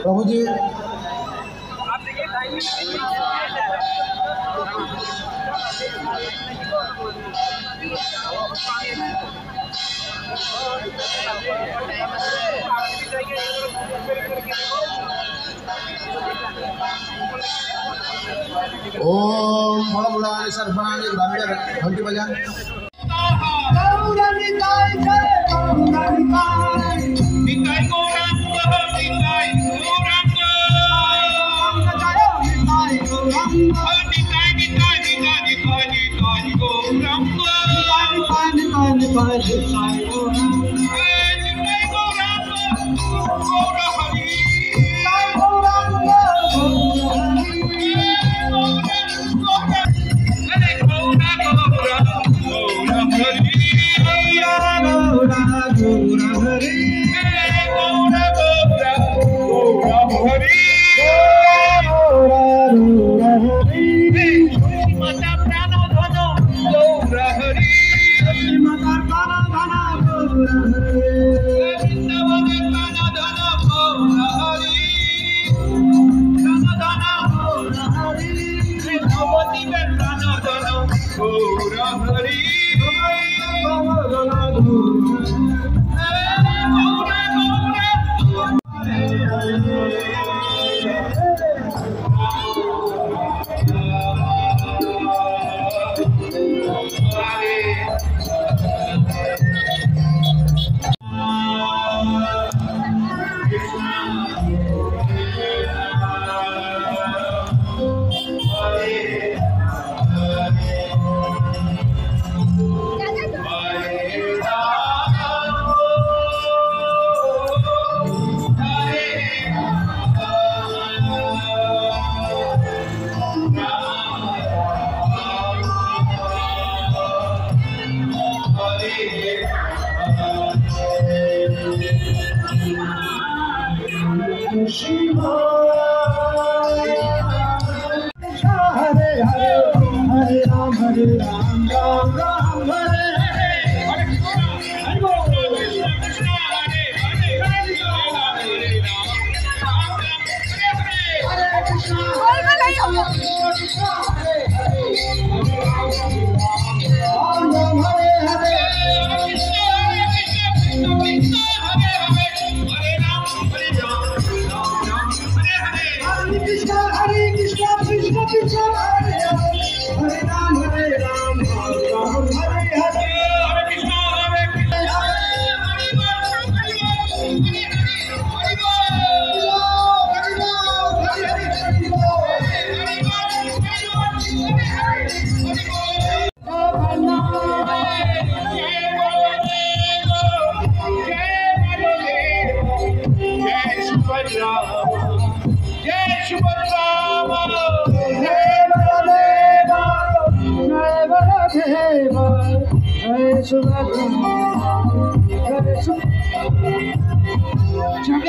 प्रभु जी ओम भोलानी सर्वाणी ग्रामीण घंटी बजा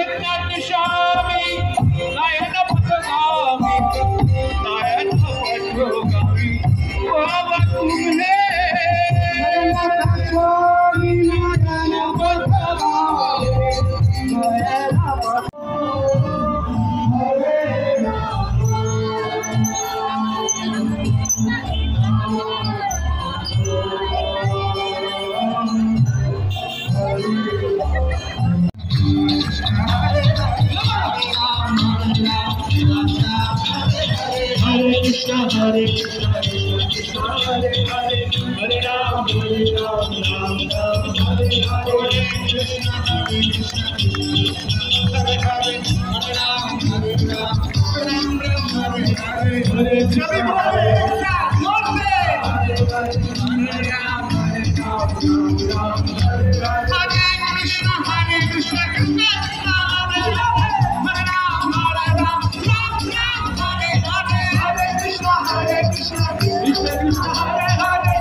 जगन्नाथ स्वामी नयन पथगामी नयन पथगामी बाबा तुमने जगन्नाथ स्वामी नयन पथगामी नयन Hare Krishna, Krishna Hare Hare, Hare Ram, Ram Ram, Hare Hare, Krishna Hare Krishna, Hare Hare, Hare Ram, Ram Ram, Hare Hare, Hare Krishna, Hare Krishna, Hare Ram, Ram Hare Hare, Hare Krishna, Hare Krishna, Krishna Krishna, Hare Hare, Hare Ram, Ram Ram, Hare Hare, Hare Krishna, Krishna Krishna, Hare Hare.